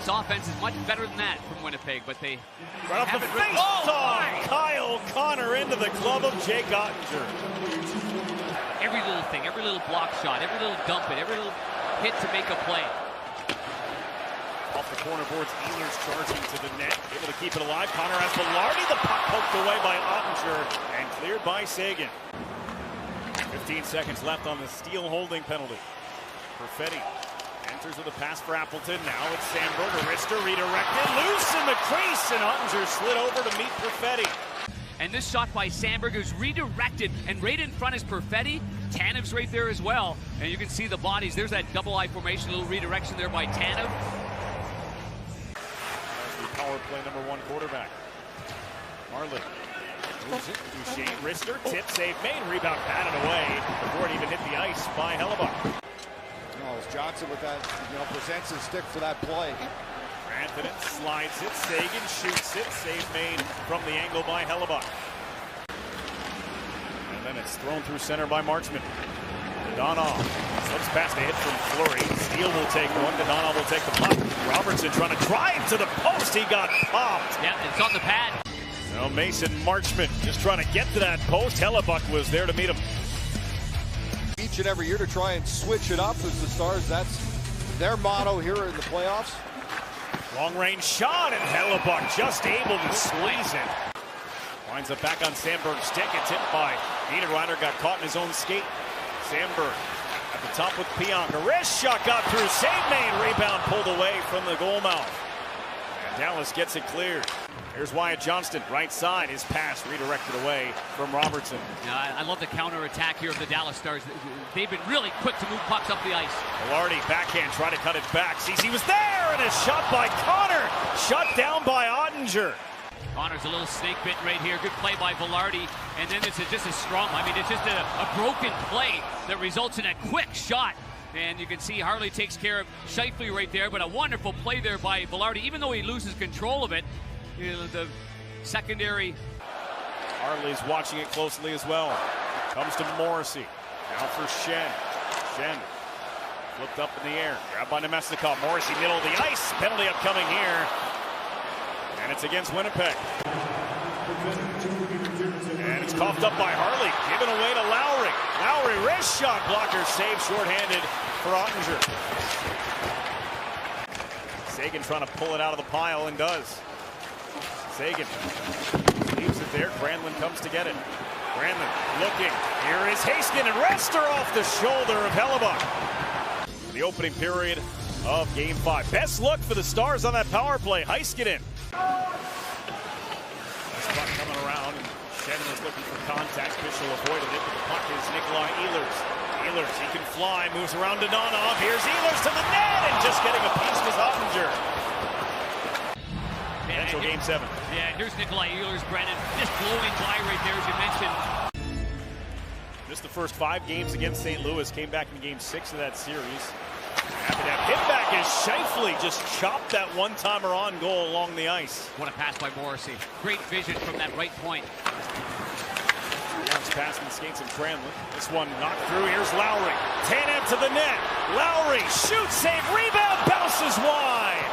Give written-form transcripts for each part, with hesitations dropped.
Dallas offense is much better than that from Winnipeg, but they right off the face. Kyle Connor into the glove of Jake Ottinger. Every little thing, every little block shot, every little dump it, every little hit to make a play. Off the corner boards, Ehlers charging to the net, able to keep it alive. Connor has Velarde, the puck poked away by Ottinger and cleared by Seguin. 15 seconds left on the Steele holding penalty. Perfetti enters with a pass for Appleton. Now it's Sandberg, a wrister, redirected, loose in the crease, and Ottinger slid over to meet Perfetti. And this shot by Sandberg is redirected, and right in front is Perfetti. Tanev's right there as well, and you can see the bodies. There's that double I formation, a little redirection there by Tanev. Power play number one quarterback. Marley moves it. Duchesne, wrister, tip, save made, rebound batted away before it even hit the ice by Hellebuck. As Johnson with that, presents his stick for that play. Rantanen slides it, Seguin shoots it, save made from the angle by Hellebuck. And then it's thrown through center by Marchment. Donald slips past a hit from Fleury. Steele will take one. Donald will take the puck. Robertson trying to drive to the post. He got popped. Yeah, it's on the pad. Now Mason Marchment just trying to get to that post. Hellebuck was there to meet him. Each and every year to try and switch it up as the Stars. That's their motto here in the playoffs. Long range shot, and Hellebuck just able to squeeze it. Winds up back on Sandberg's stick. It's hit by Niederreiter. Got caught in his own skate. Sandberg at the top with Pionk. A wrist shot got through. Save made. Rebound pulled away from the goal mouth. And Dallas gets it cleared. Here's Wyatt Johnston. Right side. His pass redirected away from Robertson. I love the counter-attack here of the Dallas Stars. They've been really quick to move pucks up the ice. Velarde backhand. Try to cut it back. Ceci was there. And a shot by Connor. Shut down by Ottinger. Connor's a little snake bit right here. Good play by Velarde. And then it's just a strong, it's just a broken play that results in a quick shot. And you can see Harley takes care of Scheifele right there, but a wonderful play there by Velarde. Even though he loses control of it, the secondary. Harley's watching it closely as well. Comes to Morrissey. Now for Shen. Shen flipped up in the air. Grabbed by Nemesnikov. Morrissey middle of the ice. Penalty upcoming here. And it's against Winnipeg. And it's coughed up by Harley. Given away to Lowry. Lowry wrist shot. Blocker save shorthanded for Ottinger. Seguin trying to pull it out of the pile and does. Seguin leaves it there. Granlund comes to get it. Granlund looking. Here is Haskin and Rester off the shoulder of Hellebuck. The opening period of Game 5. Best look for the Stars on that power play. Heiskanen. This puck coming around, and Shen was looking for contact. Fischel avoided it, but the puck is Nikolai Ehlers. Ehlers, he can fly, moves around to Donov. Here's Ehlers to the net, and just getting a piece was Ottinger. Potential Game 7. Yeah, here's Nikolai Ehlers, Brennan, just blowing by right there, as you mentioned. Missed the first 5 games against St. Louis, came back in Game 6 of that series. Happy to have hit back as Scheifele just chopped that one-timer on goal along the ice. What a pass by Morrissey. Great vision from that right point. Bounce pass and skates and Granlund. This one knocked through. Here's Lowry. Tanev to the net. Lowry shoots, save, rebound, bounces wide.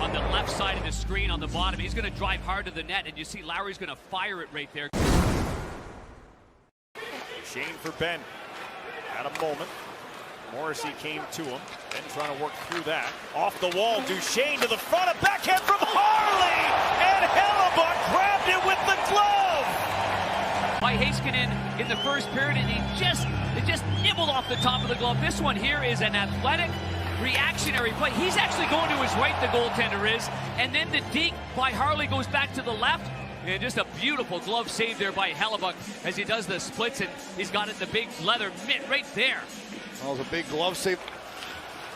On the left side of the screen on the bottom, he's going to drive hard to the net, and you see Lowry's going to fire it right there. Shane for Ben. At a moment. Morrissey came to him, then trying to work through that. Off the wall, Duchesne to the front, a backhand from Harley, and Hellebuck grabbed it with the glove. By Heiskanen in the first period, and it just nibbled off the top of the glove. This one here is an athletic, reactionary play. He's actually going to his right, the goaltender is, and then the deke by Harley goes back to the left. And just a beautiful glove save there by Hellebuck as he does the splits, and he's got it the big leather mitt right there. That was a big glove save.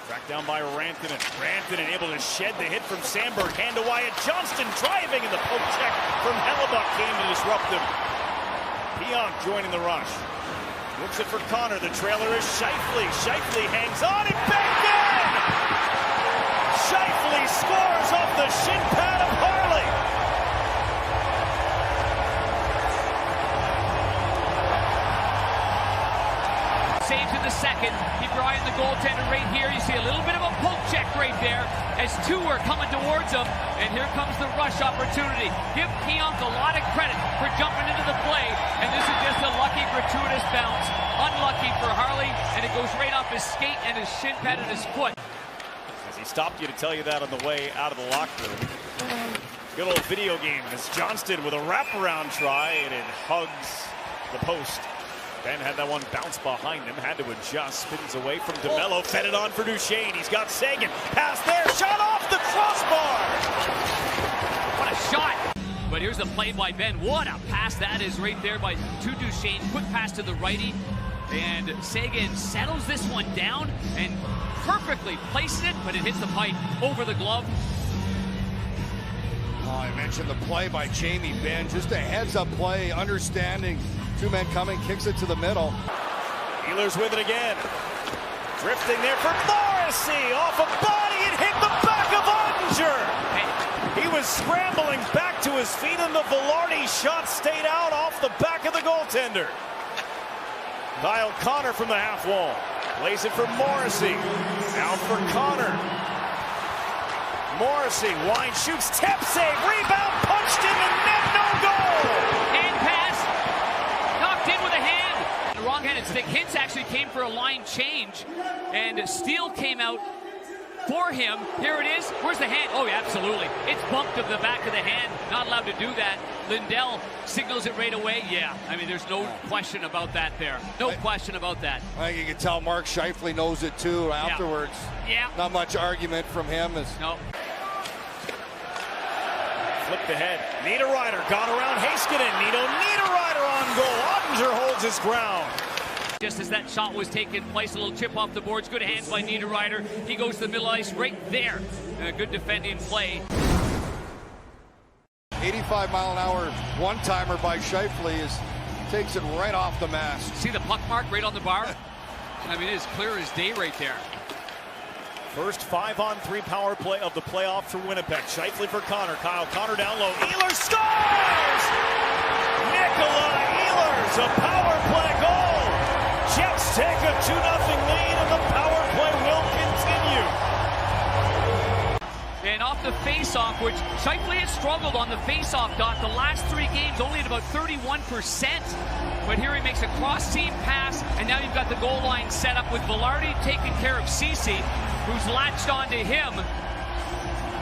Tracked down by Rantanen. Rantanen able to shed the hit from Sandberg. Hand to Wyatt Johnston driving, and the poke check from Hellebuck came to disrupt him. Pionk joining the rush. Looks it for Connor. The trailer is Scheifele. Scheifele hangs on and back in! Scheifele scores off the shin pad of Harley. saves in the second. Keep your eye on the goaltender right here. You see a little bit of a poke check right there as two are coming towards him. And here comes the rush opportunity. Give Pionk a lot of credit for jumping into the play. And this is just a lucky, gratuitous bounce. Unlucky for Harley, and it goes right off his skate and his shin pad and his foot. As he stopped you to tell you that on the way out of the locker room. Good old video game as Johnston with a wraparound try, and it hugs the post. Ben had that one bounce behind him, had to adjust, spins away from DeMello, fed it on for Duchesne. He's got Seguin, pass there, shot off the crossbar! What a shot! But here's the play by Ben. What a pass that is right there to Duchesne. Quick pass to the righty, and Seguin settles this one down and perfectly places it, but it hits the pipe over the glove. Oh, I mentioned the play by Jamie Benn. Just a heads-up play, understanding. Two men coming, kicks it to the middle. Ehlers with it again. Drifting there for Morrissey. Off a body, it hit the back of Ottinger. He was scrambling back to his feet, and the Velarde shot stayed out off the back of the goaltender. Kyle Connor from the half wall. Plays it for Morrissey. Now for Connor. Morrissey, wine shoots, tap save, rebound, punched in the net, no goal! Hand pass, knocked in with a hand. The wrong-handed stick. Hintz actually came for a line change, and Steele came out for him. Here it is. Where's the hand? Oh, yeah, absolutely. It's bumped to the back of the hand. Not allowed to do that. Lindell signals it right away. Yeah, I mean, there's no question about that there. No question about that. I think you can tell Mark Scheifele knows it too afterwards. Yeah. Not much argument from him. No. Flipped ahead. Niederreiter got around Heiskanen. Niederreiter on goal. Ottinger holds his ground. Just as that shot was taking place, a little chip off the boards. Good hands by Niederreiter. He goes to the middle ice right there. And a good defending play. 85-mile-an-hour one-timer by Scheifele takes it right off the mast. See the puck mark right on the bar? I mean, it is clear as day right there. First 5-on-3 power play of the playoff for Winnipeg. Scheifele for Connor. Kyle Connor down low. Ehlers scores! Nikolai Ehlers, a power play goal. Jets take a 2-0 lead, and the power play will continue. And off the face-off, which Scheifele has struggled on the face-off dot the last 3 games, only at about 31%. But here he makes a cross-seam pass, and now you've got the goal line set up with Velarde taking care of Ceci, who's latched onto him.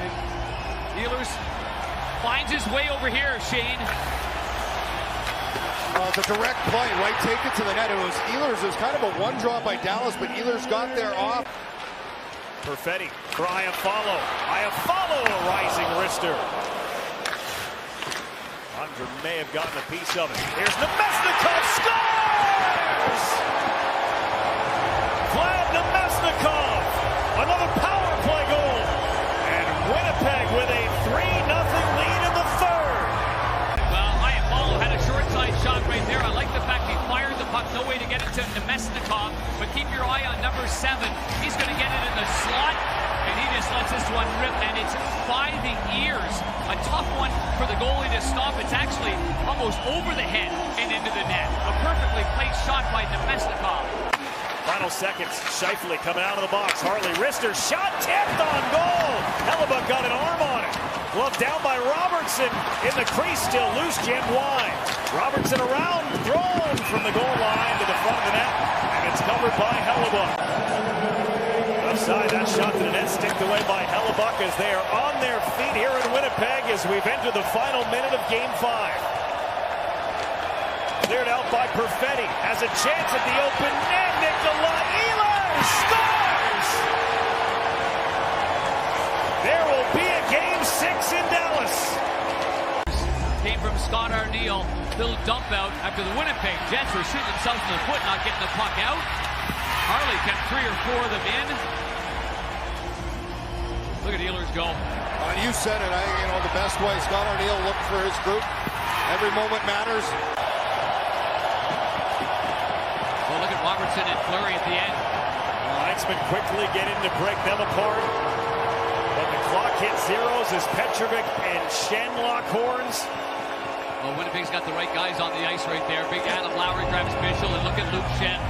And Ehlers finds his way over here, Shane. It's a direct play, right? Take it to the net. It was Ehlers. It was kind of a one draw by Dallas, but Ehlers got there off. Perfetti for Iafallo. Iafallo, a rising wrister. Andre may have gotten a piece of it. Here's Nemesnikov, scores! Vlad Nemesnikov, another power play goal. And Winnipeg with a 3-0 lead in the third. Well, Iafallo had a short side shot right there. I like the fact he fired the puck. No way to get it to Nemesnikov, but keep your eye on number 7. He's going to get it in the slot, and he just lets this one rip, and it's by the ears. A tough one for the goalie to stop. It's actually almost over the head and into the net. A perfectly placed shot by Nemesnikov. Final seconds. Scheifele coming out of the box. Harley Rister shot tipped on goal. Hellebuck got an arm on it. Glove down by Robertson in the crease, still loose, jammed wide. Robertson around, thrown from the goal line to the front of the net, and it's covered by Hellebuck. Outside, that shot to the net, sticked away by Hellebuck as they are on their feet here in Winnipeg as we've entered the final minute of Game 5. Cleared out by Perfetti, has a chance at the open net. Nikolai Ehlers scores! There will be a Game 6 in Dallas. Came from Scott Arneal. Little dump out after the Winnipeg Jets were shooting themselves in the foot, not getting the puck out. Harley kept 3 or 4 of them in. Look at Ehlers go. You said it. The best way Scott Arneal looked for his group. Every moment matters. Well, look at Robertson and Fleury at the end. Linesmen quickly get in to break them apart. But the clock hits zeros as Petrovic and Schenn lock horns. Well, Winnipeg's got the right guys on the ice right there. Big Adam Lowry grabs Mitchell, and look at Luke Schenn.